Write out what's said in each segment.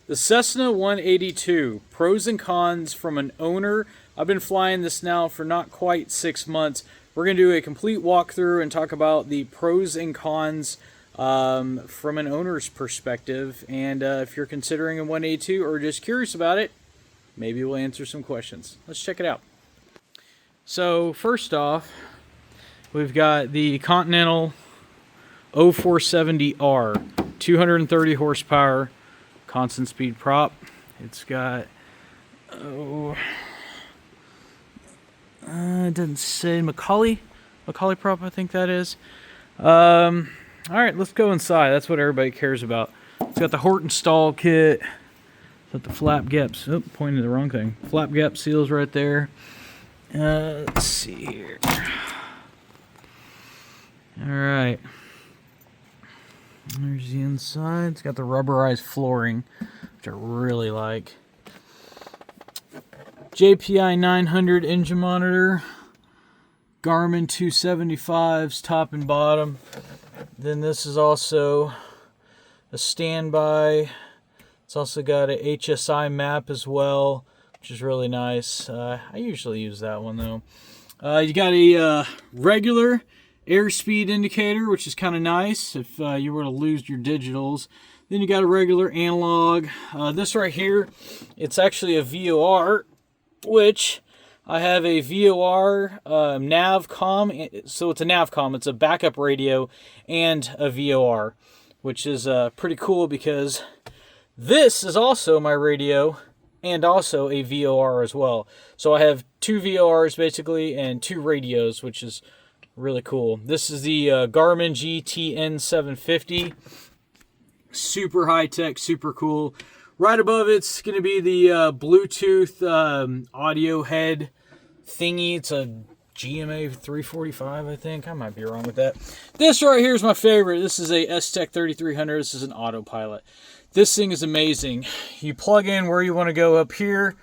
The Cessna 182, pros and cons from an owner. I've been flying this now for not quite 6 months. We're going to do a complete walkthrough and talk about the pros and cons from an owner's perspective. And if you're considering a 182 or just curious about it, maybe we'll answer some questions. Let's check it out. So first off, we've got the Continental 0470R, 230 horsepower, constant speed prop. It's got, it doesn't say Macaulay prop, I think that is. All right, let's go inside. That's what everybody cares about. It's got the Horton stall kit. It's got the flap gaps. Oh, pointing to the wrong thing. Flap gap seals right there. Let's see here. All right. There's the inside. It's got the rubberized flooring, which I really like. JPI 900 engine monitor. Garmin 275s top and bottom. Then this is also a standby. It's also got a HSI map as well, which is really nice. I usually use that one though. You got a regular airspeed indicator, which is kind of nice if you were to lose your digitals. Then you got a regular analog. This right here, it's actually a VOR, which I have a VOR NavCom. So it's a NavCom. It's a backup radio and a VOR, which is pretty cool because this is also my radio and also a VOR as well. So I have two VORs basically and two radios, which is really cool. This is the Garmin GTN 750. Super high tech, super cool. Right above it's going to be the Bluetooth audio head thingy. It's a GMA 345, I think. I might be wrong with that. This right here is my favorite. This is a S-Tech 3300. This is an autopilot. This thing is amazing. You plug in where you want to go up here.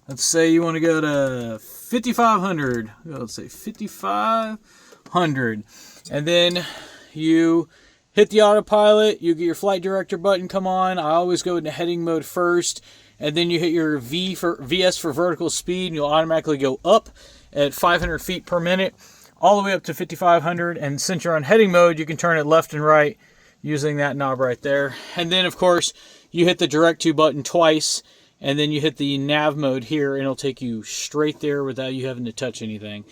Let's say you want to go to 5500. Let's say 5500. And then you hit the autopilot. You get your flight director button come on. I always go into heading mode first. And then you hit your VS for vertical speed. And you'll automatically go up at 500 feet per minute. All the way up to 5500. And since you're on heading mode, you can turn it left and right using that knob right there. And then, of course, you hit the direct to button twice. And then you hit the nav mode here, and it'll take you straight there without you having to touch anything.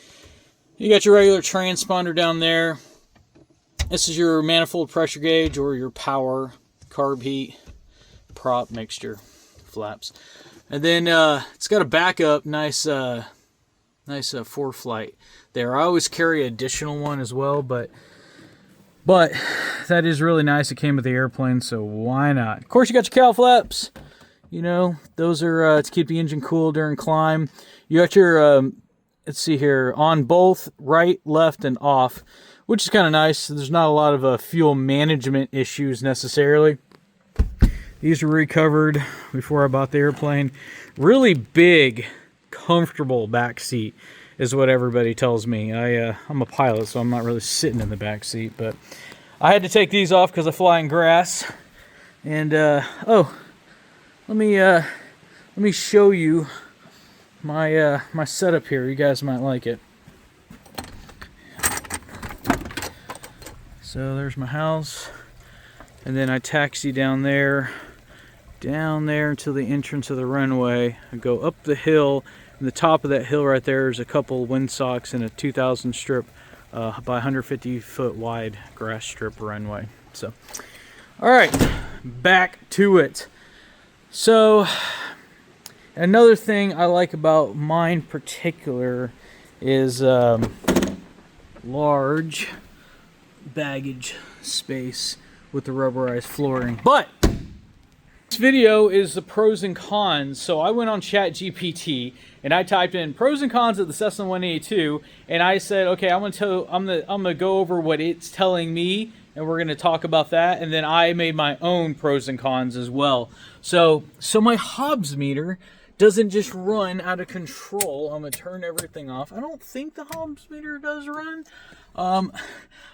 You got your regular transponder down there. This is your manifold pressure gauge or your power, carb heat, prop mixture, flaps. And then it's got a backup, nice ForeFlight there. I always carry an additional one as well, but that is really nice. It came with the airplane, so why not? Of course, you got your cowl flaps. You know, those are to keep the engine cool during climb. You got your, let's see here, on both right, left, and off, which is kind of nice. There's not a lot of fuel management issues necessarily. These were recovered before I bought the airplane. Really big, comfortable back seat is what everybody tells me. I'm a pilot, so I'm not really sitting in the back seat, but I had to take these off because I fly in grass. And let me show you my my setup here. You guys might like it. So there's my house, and then I taxi down there until the entrance of the runway. I go up the hill, and the top of that hill right there is a couple windsocks and a 2,000 strip by 150 foot wide grass strip runway. So, all right, back to it. So, another thing I like about mine particular is large baggage space with the rubberized flooring. But this video is the pros and cons. So I went on ChatGPT and I typed in pros and cons of the Cessna 182, and I said, okay, I'm gonna go over what it's telling me, and we're gonna talk about that. And then I made my own pros and cons as well. So my Hobbs meter doesn't just run out of control. I'm gonna turn everything off. I don't think the Hobbs meter does run. I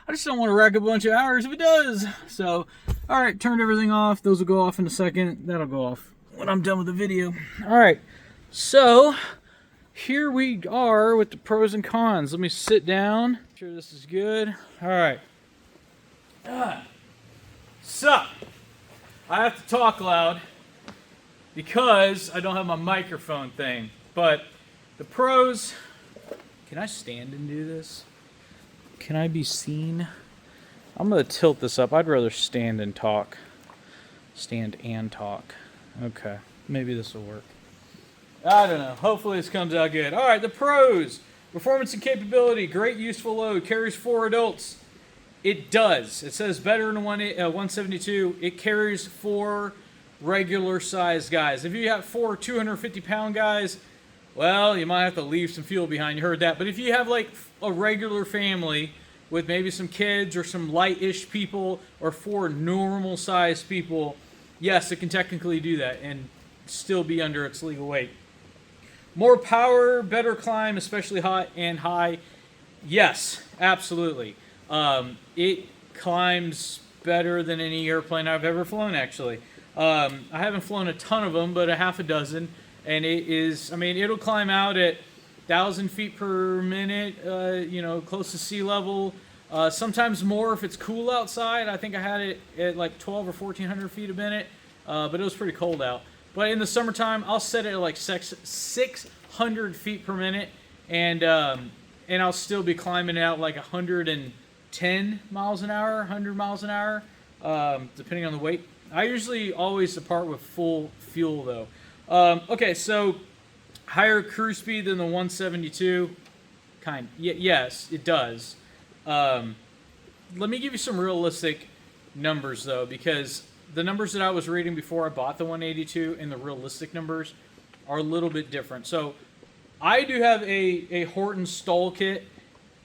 just don't want to rack a bunch of hours if it does. So, all right, turned everything off. Those will go off in a second. That'll go off when I'm done with the video. All right, so here we are with the pros and cons. Let me sit down. Make sure this is good. All right. So, I have to talk loud because I don't have my microphone thing. But the pros, can I stand and do this? Can I be seen? I'm going to tilt this up. I'd rather stand and talk. Stand and talk. Okay, maybe this will work. I don't know. Hopefully this comes out good. All right, the pros. Performance and capability. Great useful load. Carries 4 adults. It does. It says better than a 172. It carries 4 regular-sized guys. If you have 4 250-pound guys, well, you might have to leave some fuel behind. You heard that. But if you have, like, a regular family with maybe some kids or some light-ish people or 4 normal-sized people, yes, it can technically do that and still be under its legal weight. More power, better climb, especially hot and high. Yes, absolutely. It climbs better than any airplane I've ever flown, actually. I haven't flown a ton of them, but a half a dozen. And it is, I mean, it'll climb out at 1,000 feet per minute, close to sea level. Sometimes more if it's cool outside. I think I had it at like 1,200 or 1,400 feet a minute, but it was pretty cold out. But in the summertime, I'll set it at like 600 feet per minute, and I'll still be climbing out like 110 miles an hour, 100 miles an hour, depending on the weight. I usually always depart with full fuel though. Okay, so higher cruise speed than the 172. Yes, it does. Let me give you some realistic numbers though, because the numbers that I was reading before I bought the 182 and the realistic numbers are a little bit different. So I do have a Horton stall kit,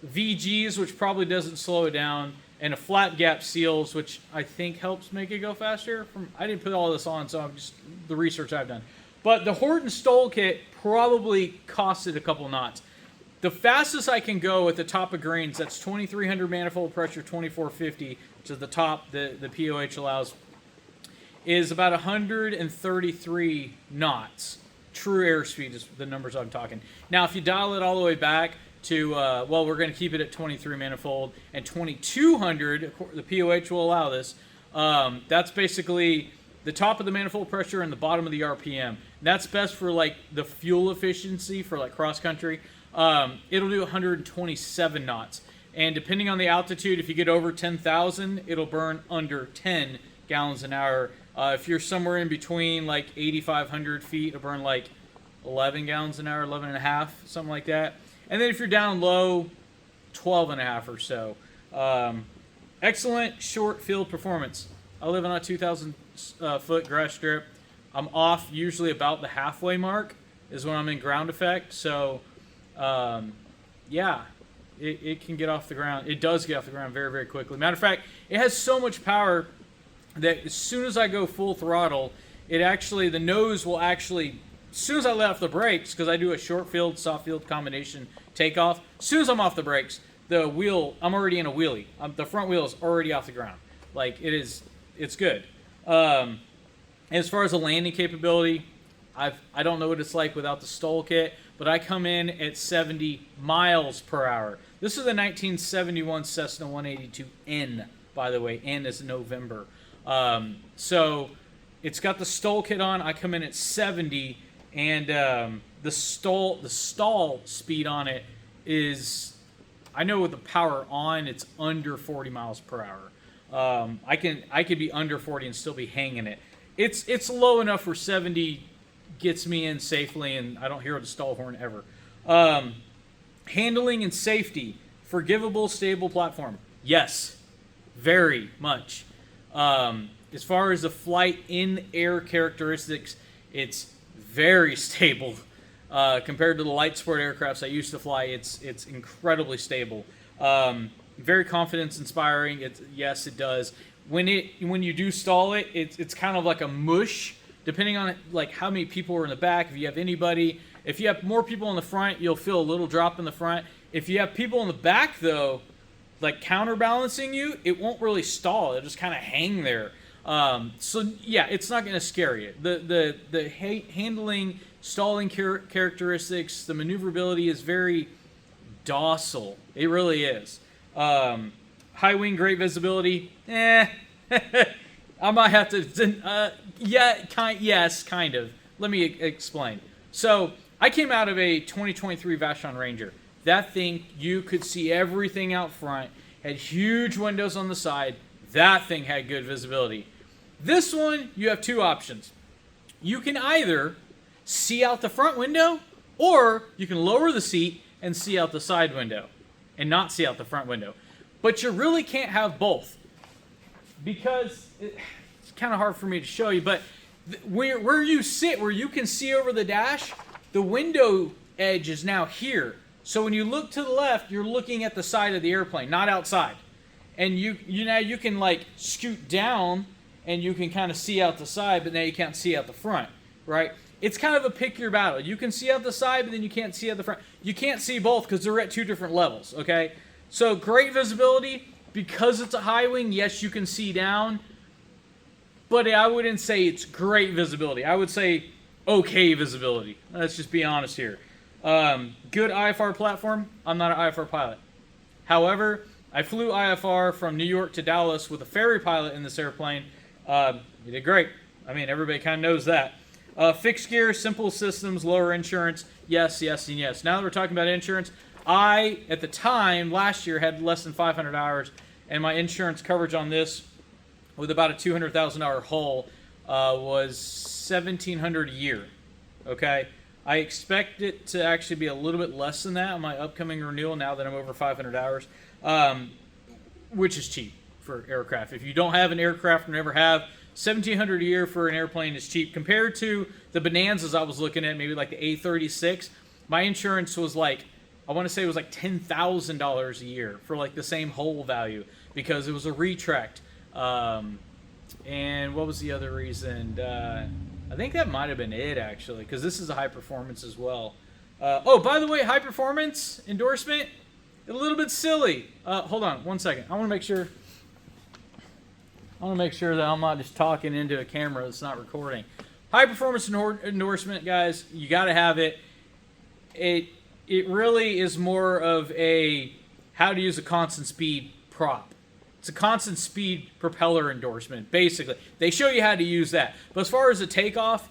VGs, which probably doesn't slow it down, and a flat gap seals, which I think helps make it go faster. I didn't put all this on, so I'm just the research I've done. But the Horton stall kit probably costed a couple knots. The fastest I can go at the top of grains, that's 2,300 manifold pressure, 2,450, which is the top the POH allows, is about 133 knots. True airspeed is the numbers I'm talking. Now, if you dial it all the way back to, we're going to keep it at 23 manifold, and 2,200, the POH will allow this, that's basically the top of the manifold pressure and the bottom of the RPM. That's best for, like, the fuel efficiency for, like, cross-country. It'll do 127 knots. And depending on the altitude, if you get over 10,000, it'll burn under 10 gallons an hour. If you're somewhere in between, like 8,500 feet, it'll burn like 11 gallons an hour, 11 and a half, something like that. And then if you're down low, 12 and a half or so. Excellent short field performance. I live on a 2,000 foot grass strip. I'm off usually about the halfway mark is when I'm in ground effect. So, yeah, it can get off the ground. It does get off the ground very, very quickly. Matter of fact, it has so much power that as soon as I go full throttle, the nose will actually, as soon as I let off the brakes, because I do a short field, soft field combination takeoff, as soon as I'm off the brakes, the wheel, I'm already in a wheelie. The front wheel is already off the ground. Like, it's good. As far as the landing capability, I don't know what it's like without the stall kit, but I come in at 70 miles per hour. This is a 1971 Cessna 182N, by the way. N is November. So it's got the stall kit on. I come in at 70, and the stall speed on it is, I know with the power on, it's under 40 miles per hour. I could be under 40 and still be hanging it. It's low enough where 70 gets me in safely, and I don't hear the stall horn ever. Handling and safety, forgivable, stable platform. Yes, very much. As far as the flight in air characteristics, it's very stable compared to the light sport aircrafts I used to fly. It's incredibly stable. Very confidence inspiring. Yes, it does. When you do stall it, it's kind of like a mush. Depending on like how many people are in the back, if you have more people in the front, you'll feel a little drop in the front. If you have people in the back though, like counterbalancing you, it won't really stall. It'll just kind of hang there. So yeah, it's not going to scare you. The handling, stalling characteristics, the maneuverability is very docile. It really is. High wing, great visibility. I might have to. Yes, kind of. Let me explain. So I came out of a 2023 Vashon Ranger. That thing, you could see everything out front. Had huge windows on the side. That thing had good visibility. This one, you have two options. You can either see out the front window, or you can lower the seat and see out the side window and not see out the front window. But you really can't have both, because it's kind of hard for me to show you, but where you sit, where you can see over the dash, the window edge is now here. So when you look to the left, you're looking at the side of the airplane, not outside. And you can like scoot down and you can kind of see out the side, but now you can't see out the front, right? It's kind of a pick your battle. You can see out the side, but then you can't see out the front. You can't see both because they're at two different levels, okay? So great visibility. Because it's a high wing, yes, you can see down, but I wouldn't say it's great visibility. I would say okay visibility. Let's just be honest here. Good IFR platform. I'm not an IFR pilot. However, I flew IFR from New York to Dallas with a ferry pilot in this airplane. He did great. I mean, everybody kind of knows that. Fixed gear, simple systems, lower insurance. Yes, yes, and yes. Now that we're talking about insurance, I, at the time, last year, had less than 500 hours, and my insurance coverage on this, with about a $200,000 hull, was $1,700 a year. Okay? I expect it to actually be a little bit less than that on my upcoming renewal now that I'm over 500 hours, which is cheap for aircraft. If you don't have an aircraft or never have, $1,700 a year for an airplane is cheap. Compared to the Bonanzas I was looking at, maybe like the A36, my insurance was like, I want to say it was like $10,000 a year for like the same hull value, because it was a retract. And what was the other reason? I think that might have been it, actually, because this is a high performance as well. Oh, by the way, high performance endorsement, a little bit silly. Hold on 1 second. I want to make sure that I'm not just talking into a camera that's not recording. High performance endorsement, guys, you got to have it. It really is more of a how to use a constant speed prop. It's a constant speed propeller endorsement, basically. They show you how to use that. But as far as the takeoff,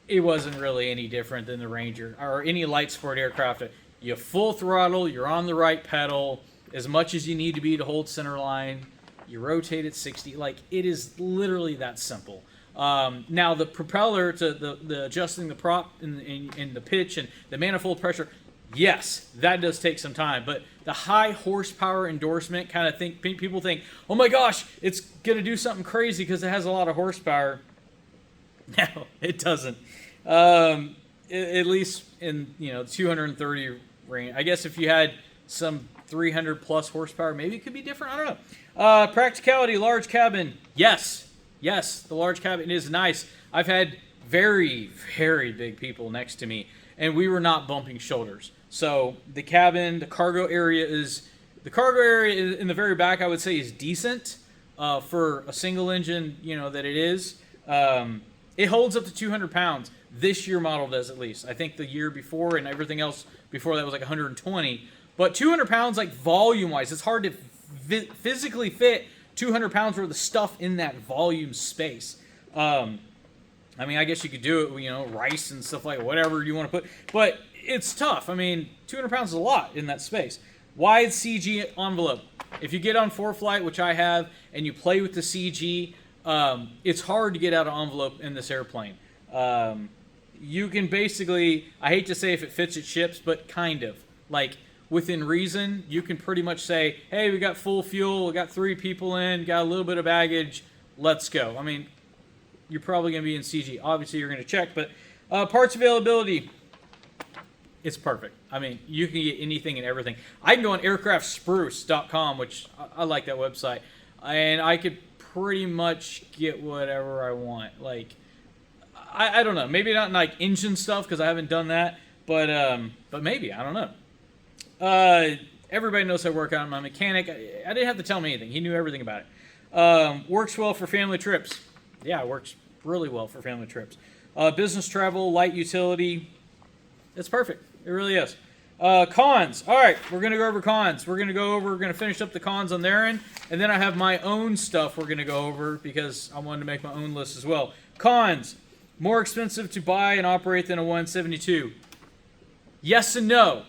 it wasn't really any different than the Ranger or any light sport aircraft. You full throttle, you're on the right pedal, as much as you need to be to hold center line. You rotate at 60. Like, it is literally that simple. Now, the propeller, to the adjusting the prop and the pitch and the manifold pressure, yes, that does take some time, but the high horsepower endorsement kind of people think, oh my gosh, it's going to do something crazy because it has a lot of horsepower. No, it doesn't. At least in, the 230 range. I guess if you had some 300 plus horsepower, maybe it could be different. I don't know. Practicality, large cabin. Yes, the large cabin is nice. I've had very, very big people next to me, and we were not bumping shoulders. So the cabin, the cargo area in the very back, I would say, is decent for a single engine, that it is. It holds up to 200 pounds. This year model does, at least. I think the year before and everything else before that was like 120. But 200 pounds, like volume-wise, it's hard to physically fit 200 pounds worth of stuff in that volume space. I mean, I guess you could do it, rice and stuff like whatever you want to put. But it's tough. I mean, 200 pounds is a lot in that space. Wide CG envelope. If you get on ForeFlight, which I have, and you play with the CG, it's hard to get out of envelope in this airplane. You can basically, I hate to say if it fits, it ships, but kind of. Like, within reason, you can pretty much say, hey, we got full fuel, we got 3 people in, got a little bit of baggage, let's go. I mean, you're probably going to be in CG. Obviously, you're going to check, but parts availability, it's perfect. I mean, you can get anything and everything. I can go on aircraftspruce.com, which I like that website, and I could pretty much get whatever I want. Like, I don't know. Maybe not like engine stuff because I haven't done that, but maybe. I don't know. Everybody knows I work on my mechanic. I didn't have to tell him anything. He knew everything about it. Works well for family trips. Yeah, it works really well for family trips. Business travel, light utility. It's perfect. It really is. Cons. All right, we're going to go over cons. We're going to finish up the cons on their end, and then I have my own stuff we're going to go over because I wanted to make my own list as well. Cons. More expensive to buy and operate than a 172. Yes and no.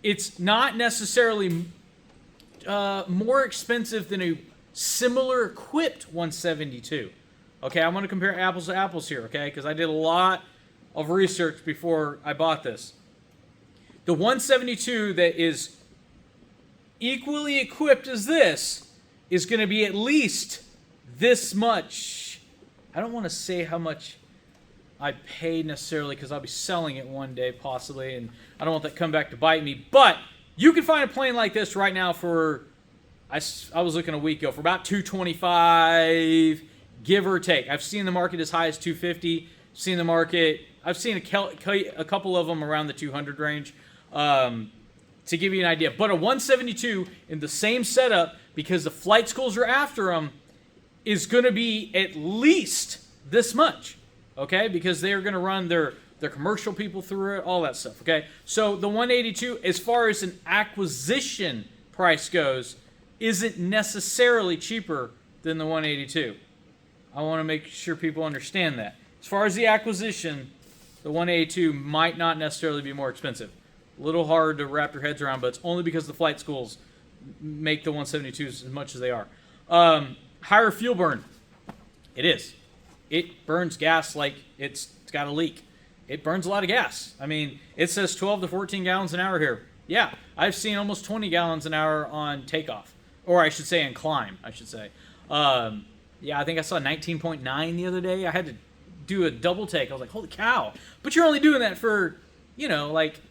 It's not necessarily more expensive than a similar equipped 172. Okay, I want to compare apples to apples here, okay? Because I did a lot of research before I bought this. The 172 that is equally equipped as this is going to be at least this much. I don't want to say how much I paid necessarily because I'll be selling it one day possibly, and I don't want that to come back to bite me. But you can find a plane like this right now for, I was looking a week ago, for about $225, give or take. I've seen the market as high as $250. I've seen a couple of them around the 200 range. To give you an idea. But a 172 in the same setup, because the flight schools are after them, is going to be at least this much. Okay? Because they're going to run their commercial people through it, all that stuff. Okay? So the 182, as far as an acquisition price goes, isn't necessarily cheaper than the 182. I want to make sure people understand that. As far as the acquisition, the 182 might not necessarily be more expensive. A little hard to wrap your heads around, but it's only because the flight schools make the 172s as much as they are. Higher fuel burn. It is. It burns gas like it's got a leak. It burns a lot of gas. I mean, it says 12 to 14 gallons an hour here. Yeah, I've seen almost 20 gallons an hour on takeoff. Or I should say on climb, I should say. Yeah, I think I saw 19.9 the other day. I had to do a double take. I was like, holy cow. But you're only doing that for, like,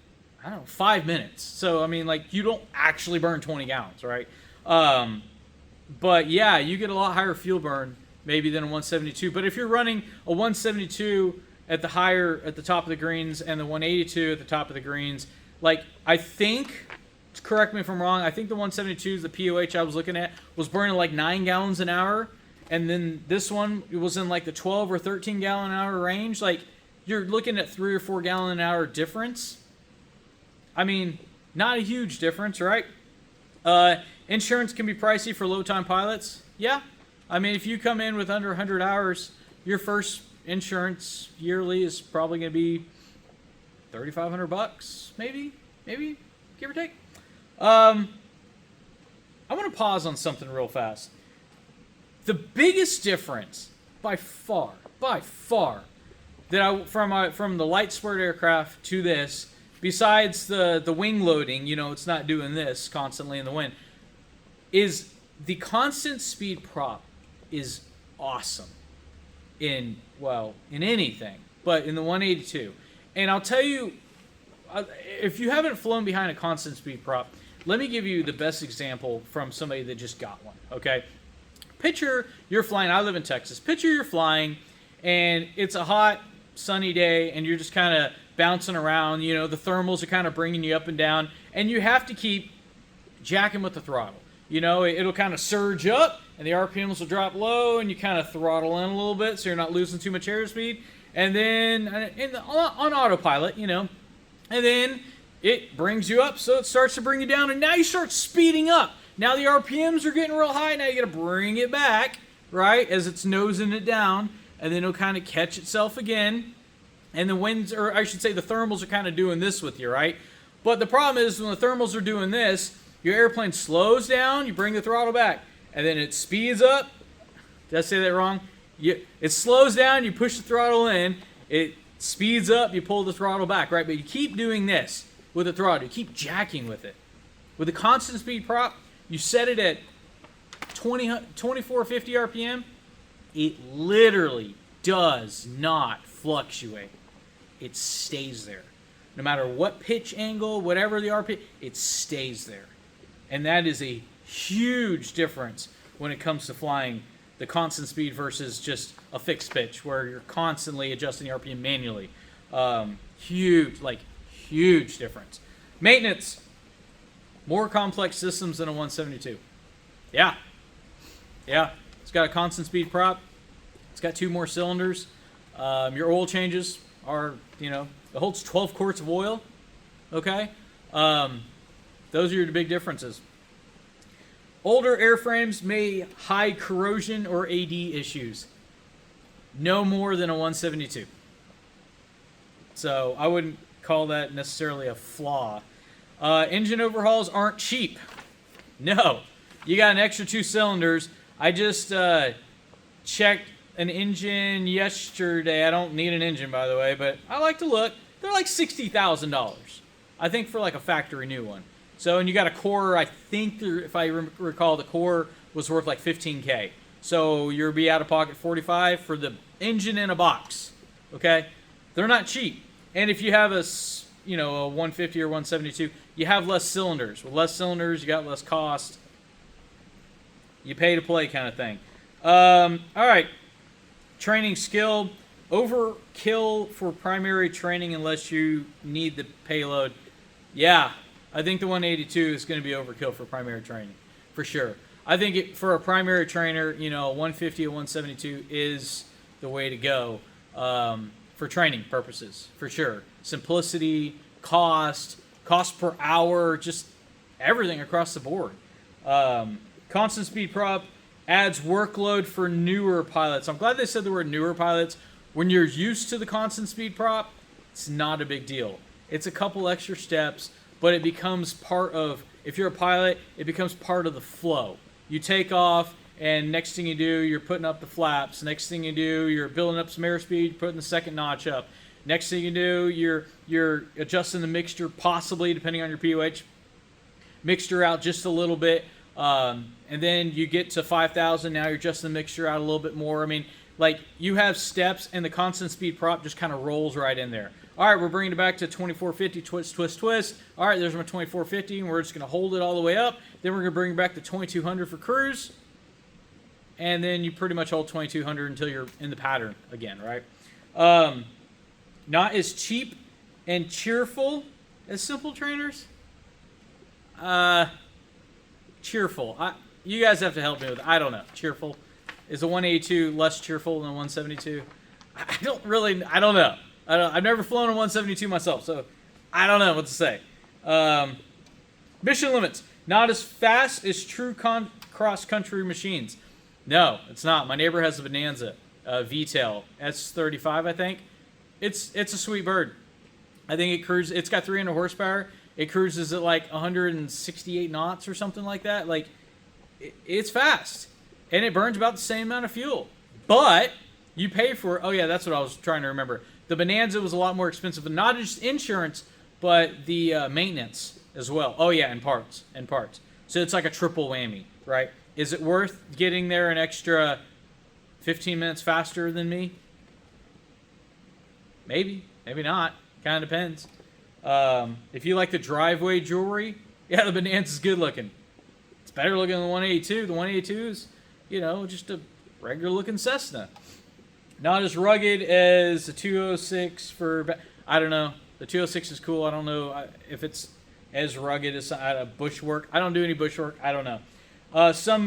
I don't know, 5 minutes. So, I mean, like, you don't actually burn 20 gallons, right? But, yeah, you get a lot higher fuel burn maybe than a 172. But if you're running a 172 at the top of the greens and the 182 at the top of the greens, like, I think, correct me if I'm wrong, I think the 172s, the POH I was looking at, was burning like 9 gallons an hour. And then this one, it was in like the 12 or 13 gallon an hour range. Like, you're looking at 3 or 4 gallon an hour difference. I mean, not a huge difference, right? Insurance can be pricey for low-time pilots. Yeah. I mean, if you come in with under 100 hours, your first insurance yearly is probably going to be $3,500, maybe, give or take. I want to pause on something real fast. The biggest difference, by far, that from the light sport aircraft to this, besides the wing loading, it's not doing this constantly in the wind, is the constant speed prop is awesome in anything, but in the 182. And I'll tell you, if you haven't flown behind a constant speed prop, let me give you the best example from somebody that just got one, okay? Picture you're flying, I live in Texas, picture you're flying, and it's a hot, sunny day, and you're just kind of bouncing around, the thermals are kind of bringing you up and down, and you have to keep jacking with the throttle. It'll kind of surge up, and the RPMs will drop low, and you kind of throttle in a little bit so you're not losing too much airspeed. And then on autopilot, and then it brings you up, so it starts to bring you down, and now you start speeding up. Now the RPMs are getting real high, now you got to bring it back, right, as it's nosing it down, and then it'll kind of catch itself again. And the winds, or I should say the thermals are kind of doing this with you, right? But the problem is when the thermals are doing this, your airplane slows down, you bring the throttle back, and then it speeds up. Did I say that wrong? It slows down, you push the throttle in, it speeds up, you pull the throttle back, right? But you keep doing this with the throttle, you keep jacking with it. With the constant speed prop, you set it at 2450 RPM, it literally does not fluctuate. It stays there. No matter what pitch angle, whatever the RPM, it stays there. And that is a huge difference when it comes to flying the constant speed versus just a fixed pitch where you're constantly adjusting the RPM manually. Huge difference. Maintenance. More complex systems than a 172. Yeah. Yeah, it's got a constant speed prop. It's got 2 more cylinders. Your oil changes are, it holds 12 quarts of oil. Okay? Those are your big differences. Older airframes may hide corrosion or AD issues. No more than a 172. So I wouldn't call that necessarily a flaw. Engine overhauls aren't cheap. No. You got an extra 2 cylinders. I just checked an engine yesterday. I don't need an engine, by the way, but I like to look. They're like $60,000. I think for like a factory new one. So, and you got a core, I think, if I recall, the core was worth like $15K. So you'll be out of pocket $45 for the engine in a box. Okay? They're not cheap. And if you have a 150 or 172, you have less cylinders. With less cylinders, you got less cost. You pay to play kind of thing. All right. Training skill. Overkill for primary training unless you need the payload. Yeah, I think the 182 is going to be overkill for primary training, for sure. I think for a primary trainer, a 150 or 172 is the way to go for training purposes, for sure. Simplicity, cost per hour, just everything across the board. Constant speed prop adds workload for newer pilots. I'm glad they said the word newer pilots. When you're used to the constant speed prop, it's not a big deal. It's a couple extra steps, but it becomes part of, if you're a pilot, it becomes part of the flow. You take off, and next thing you do, you're putting up the flaps. Next thing you do, you're building up some airspeed, putting the second notch up. Next thing you do, you're adjusting the mixture, possibly, depending on your POH, mixture out just a little bit. And then you get to 5,000, now you're adjusting the mixture out a little bit more. I mean, like, you have steps, and the constant speed prop just kind of rolls right in there. All right, we're bringing it back to 2450, twist, twist, twist. All right, there's my 2450, and we're just going to hold it all the way up. Then we're going to bring it back to 2200 for cruise. And then you pretty much hold 2200 until you're in the pattern again, right? Not as cheap and cheerful as simple trainers. Cheerful. You guys have to help me with it. I don't know. Cheerful. Is the 182 less cheerful than the 172? I don't know. I've never flown a 172 myself, so I don't know what to say. Mission limits. Not as fast as true cross-country machines. No, it's not. My neighbor has a Bonanza V-tail S35, I think. It's a sweet bird. I think it cruises. It's got 300 horsepower. It cruises at like 168 knots or something like that. Like, it's fast. And it burns about the same amount of fuel. But you pay for it. Oh, yeah, that's what I was trying to remember. The Bonanza was a lot more expensive. But not just insurance, but the maintenance as well. Oh, yeah, and parts. So it's like a triple whammy, right? Is it worth getting there an extra 15 minutes faster than me? Maybe. Maybe not. Kind of depends. If you like the driveway jewelry, yeah, the Bonanza's good looking. It's better looking than the 182. The 182 is, just a regular looking Cessna. Not as rugged as the 206 for, I don't know. The 206 is cool. I don't know if it's as rugged as bushwork. I don't do any bushwork. I don't know. Some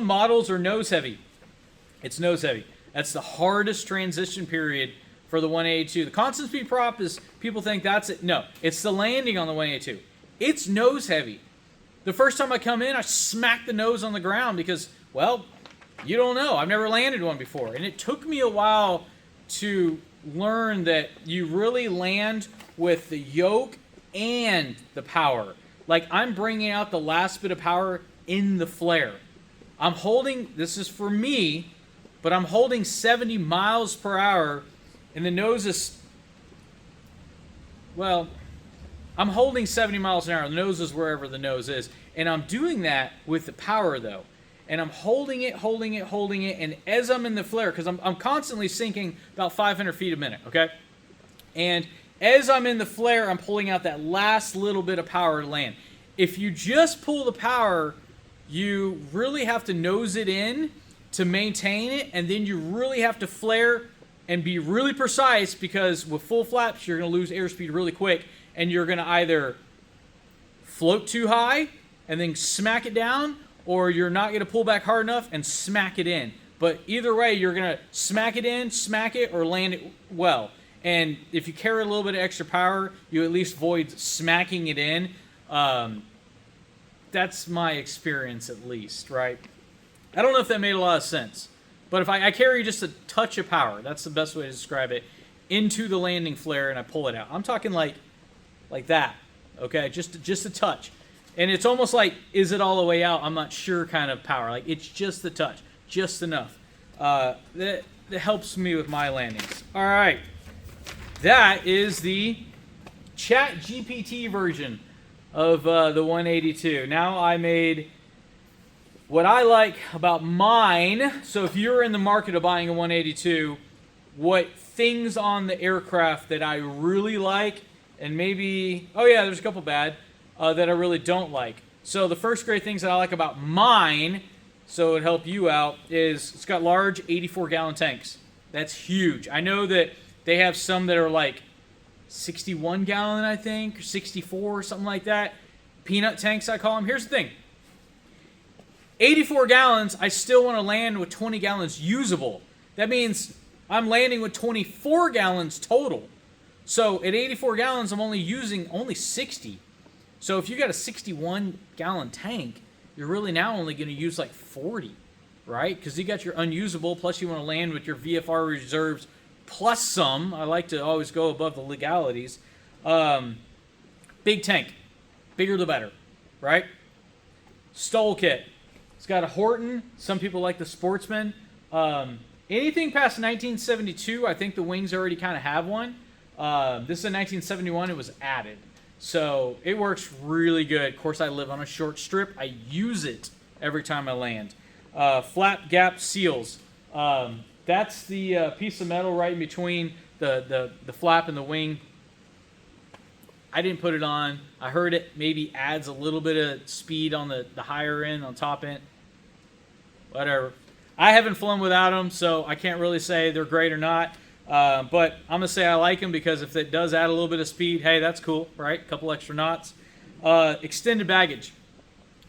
models are nose heavy. It's nose heavy. That's the hardest transition period for the 182. The constant speed prop is, people think that's it. No, it's the landing on the 182. It's nose heavy. The first time I come in, I smack the nose on the ground because, well, you don't know. I've never landed one before. And it took me a while to learn that you really land with the yoke and the power. Like, I'm bringing out the last bit of power in the flare. I'm holding, this is for me, but I'm holding 70 miles per hour, and the nose is, well, I'm holding 70 miles an hour. The nose is wherever the nose is. And I'm doing that with the power, though. And I'm holding it, and as I'm in the flare, because I'm constantly sinking about 500 feet a minute, okay? And as I'm in the flare, I'm pulling out that last little bit of power to land. If you just pull the power, you really have to nose it in to maintain it, and then you really have to flare and be really precise, because with full flaps, you're going to lose airspeed really quick, and you're going to either float too high and then smack it down, or you're not going to pull back hard enough and smack it in. But either way, you're going to smack it in, smack it, or land it well. And if you carry a little bit of extra power, you at least avoid smacking it in. That's my experience, at least, right? I don't know if that made a lot of sense. But if I carry just a touch of power, that's the best way to describe it, into the landing flare and I pull it out. I'm talking like that, okay? Just a touch. And it's almost like, is it all the way out? I'm not sure kind of power. Like, it's just the touch, just enough. That helps me with my landings. All right. That is the Chat GPT version of the 182. Now I made what I like about mine. So if you're in the market of buying a 182, what things on the aircraft that I really like, and maybe, oh yeah, there's a couple bad, that I really don't like. So the first great things that I like about mine, so it help you out, is it's got large 84-gallon tanks. That's huge. I know that they have some that are like 61 gallon, I think, or 64, something like that. Peanut tanks, I call them. Here's the thing. 84 gallons, I still want to land with 20 gallons usable. That means I'm landing with 24 gallons total. So at 84 gallons, I'm only using 60. So if you got a 61-gallon tank, you're really now only going to use like 40, right? Because you got your unusable, plus you want to land with your VFR reserves, plus some. I like to always go above the legalities. Big tank. Bigger the better, right? Stole kit. It's got a Horton. Some people like the Sportsman. Anything past 1972, I think the wings already kind of have one. This is a 1971. It was added. So it works really good. Of course, I live on a short strip. I use it every time I land. Flap gap seals. That's the piece of metal right in between the flap and the wing. I didn't put it on. I heard it maybe adds a little bit of speed on the higher end, on top end. Whatever. I haven't flown without them, so I can't really say they're great or not. But I'm going to say I like them because if it does add a little bit of speed, hey, that's cool, right? A couple extra knots. Extended baggage.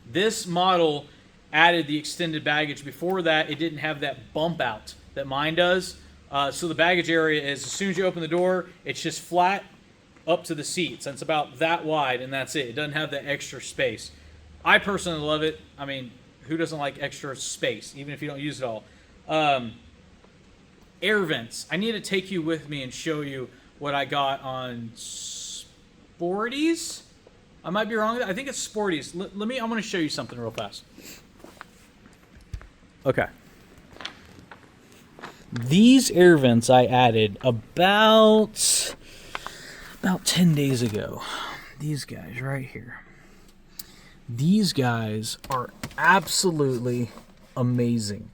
This model added the extended baggage. Before that, it didn't have that bump out that mine does. So the baggage area is, as soon as you open the door, it's just flat up to the seats. And it's about that wide, and that's it. It doesn't have that extra space. I personally love it. I mean, who doesn't like extra space, even if you don't use it all? Air vents. I need to take you with me and show you what I got on Sporties. I might be wrong. I think it's Sporties. I'm going to show you something real fast. Okay. These air vents I added about 10 days ago. These guys right here. These guys are absolutely amazing.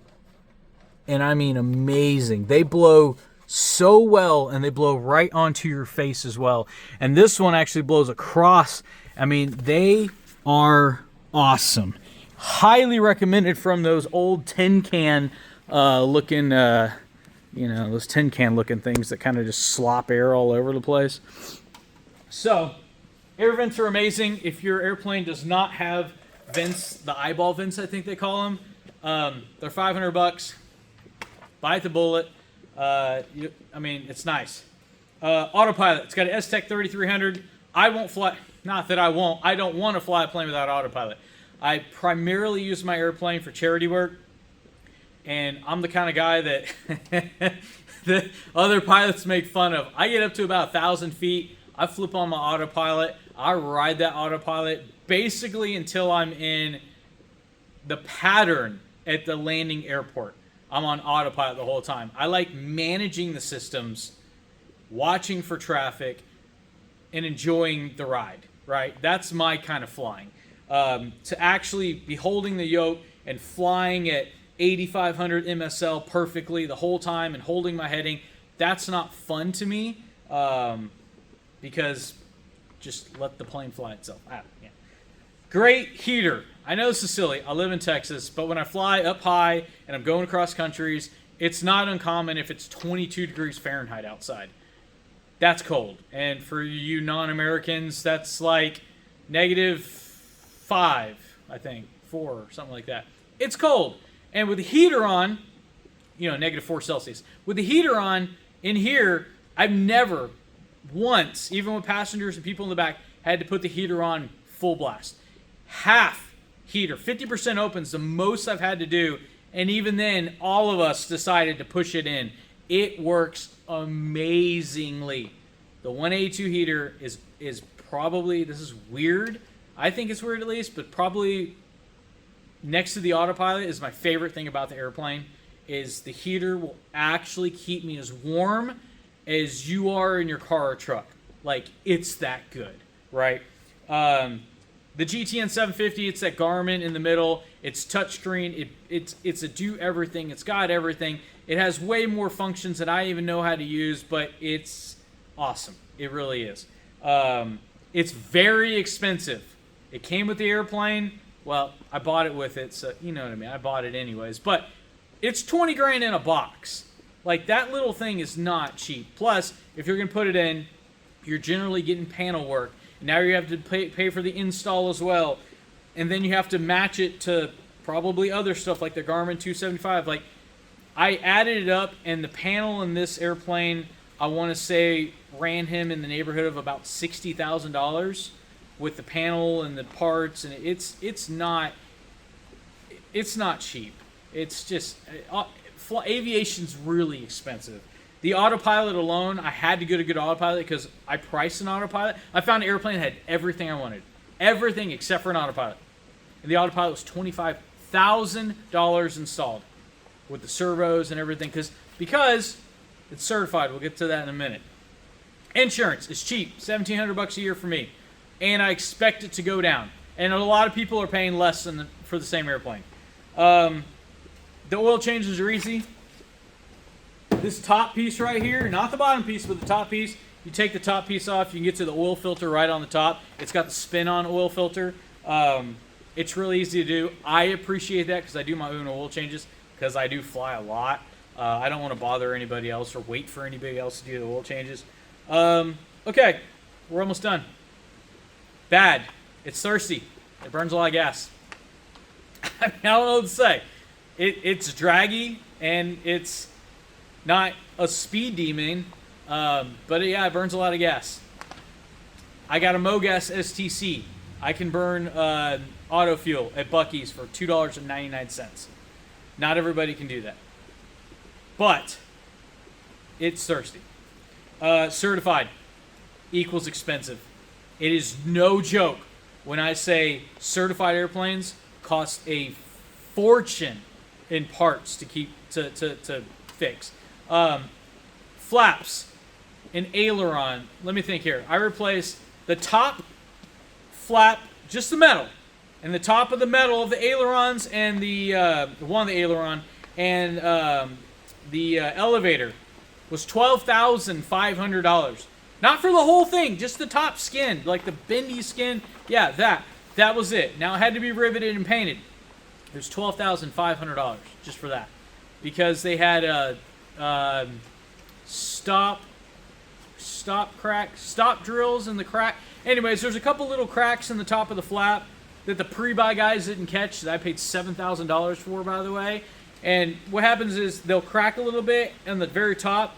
And I mean amazing. They blow so well, and they blow right onto your face as well. And this one actually blows across. I mean, they are awesome. Highly recommended from those old tin can looking, those tin can looking things that kind of just slop air all over the place. So, air vents are amazing. If your airplane does not have vents, the eyeball vents, I think they call them, they're $500. Buy the bullet. It's nice. Autopilot. It's got an S-Tech 3300. I won't fly. Not that I won't. I don't want to fly a plane without autopilot. I primarily use my airplane for charity work, and I'm the kind of guy that that other pilots make fun of. I get up to about 1,000 feet. I flip on my autopilot. I ride that autopilot basically until I'm in the pattern at the landing airport. I'm on autopilot the whole time. I like managing the systems, watching for traffic, and enjoying the ride, right? That's my kind of flying. To actually be holding the yoke and flying at 8,500 MSL perfectly the whole time and holding my heading, that's not fun to me, because just let the plane fly itself. Yeah. Great heater. I know this is silly. I live in Texas, but when I fly up high and I'm going across countries, it's not uncommon if it's 22 degrees Fahrenheit outside. That's cold. And for you non-Americans, that's like -5, I think. 4 or something like that. It's cold. And with the heater on, you know, -4 Celsius. With the heater on in here, I've never once, even with passengers and people in the back, had to put the heater on full blast. Half heater, 50% open is the most I've had to do. And even then, all of us decided to push it in. It works amazingly. The 182 heater is probably, this is weird. I think it's weird at least, but probably next to the autopilot is my favorite thing about the airplane, is the heater will actually keep me as warm as you are in your car or truck. Like, it's that good, right? The GTN 750, it's that Garmin in the middle. It's touchscreen. It's a do everything. It's got everything. It has way more functions than I even know how to use, but it's awesome. It really is. It's very expensive. It came with the airplane. Well, I bought it with it, so you know what I mean. I bought it anyways, but it's 20 grand in a box. Like, that little thing is not cheap. Plus, if you're going to put it in, you're generally getting panel work. Now you have to pay for the install as well. And then you have to match it to probably other stuff like the Garmin 275. Like, I added it up, and the panel in this airplane, I want to say, ran him in the neighborhood of about $60,000 with the panel and the parts. And it's not cheap. It's just, aviation's really expensive. The autopilot alone, I had to get a good autopilot because I priced an autopilot. I found an airplane that had everything I wanted. Everything except for an autopilot. And the autopilot was $25,000 installed with the servos and everything because it's certified. We'll get to that in a minute. Insurance is cheap, $1,700 a year for me. And I expect it to go down. And a lot of people are paying less for the same airplane. The oil changes are easy. This top piece right here, not the bottom piece, but the top piece, you take the top piece off, you can get to the oil filter right on the top. It's got the spin-on oil filter. It's really easy to do. I appreciate that because I do my own oil changes because I do fly a lot. I don't want to bother anybody else or wait for anybody else to do the oil changes. Okay, we're almost done. Bad. It's thirsty. It burns a lot of gas. I don't know what to say. It's draggy, and it's not a speed demon, but yeah, it burns a lot of gas. I got a MoGas STC. I can burn auto fuel at Buc-ee's for $2.99. Not everybody can do that. But it's thirsty. Certified equals expensive. It is no joke when I say certified airplanes cost a fortune in parts to fix. Flaps, an aileron. Let me think here. I replaced the top flap, just the metal, and the top of the metal of the ailerons and the one of the aileron and the elevator was $12,500. Not for the whole thing, just the top skin, like the bendy skin. Yeah, that was it. Now it had to be riveted and painted. It was $12,500 just for that, because they had a stop drills in the crack. Anyways, there's a couple little cracks in the top of the flap that the pre-buy guys didn't catch that I paid $7,000 for, by the way. And what happens is they'll crack a little bit on the very top,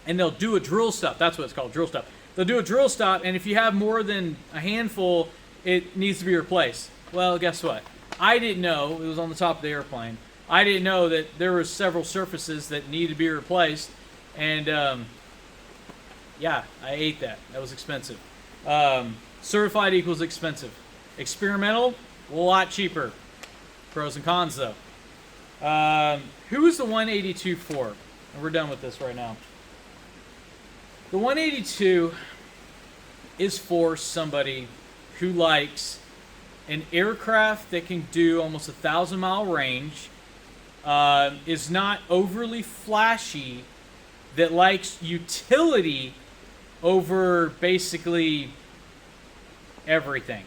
and they'll do a drill stop. That's what it's called, drill stop. They'll do a drill stop, and if you have more than a handful, it needs to be replaced. Well, guess what? I didn't know. It was on the top of the airplane. I didn't know that there were several surfaces that needed to be replaced, and yeah, I ate that. That was expensive. Certified equals expensive. Experimental, a lot cheaper. Pros and cons, though. Who is the 182 for? And we're done with this right now. The 182 is for somebody who likes an aircraft that can do almost 1,000-mile range, is not overly flashy, that likes utility over basically everything.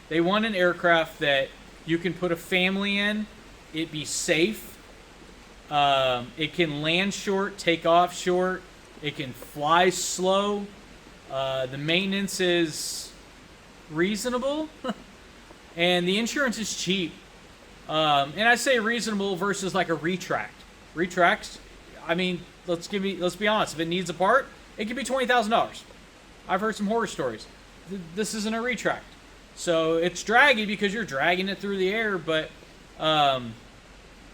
They want an aircraft that you can put a family in, it be safe, it can land short, take off short, it can fly slow, the maintenance is reasonable, and the insurance is cheap. And I say reasonable versus like a retract. Retracts, I mean, let's be honest. If it needs a part, it could be $20,000. I've heard some horror stories. This isn't a retract, so it's draggy because you're dragging it through the air. But the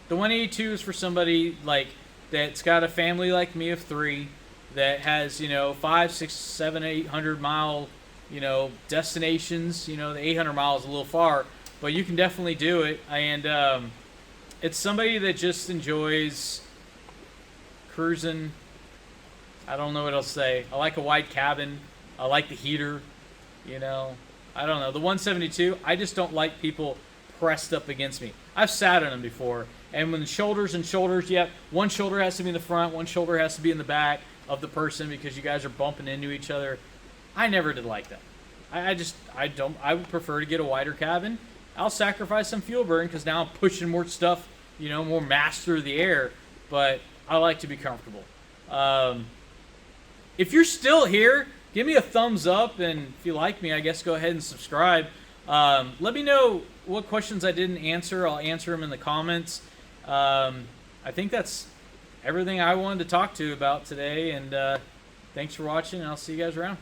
182 is for somebody like that's got a family like me of 3 that has 5, 6, 7, 800-mile destinations. The 800 miles is a little far, but you can definitely do it. And it's somebody that just enjoys cruising. I don't know what else to say. I like a wide cabin. I like the heater. I don't know. The 172, I just don't like people pressed up against me. I've sat in them before, and when shoulders and shoulders, one shoulder has to be in the front, one shoulder has to be in the back of the person because you guys are bumping into each other. I never did like that. I would prefer to get a wider cabin. I'll sacrifice some fuel burn because now I'm pushing more stuff, more mass through the air, but I like to be comfortable. If you're still here, give me a thumbs up, and if you like me, I guess go ahead and subscribe. Let me know what questions I didn't answer. I'll answer them in the comments. I think that's everything I wanted to talk to you about today, and thanks for watching, and I'll see you guys around.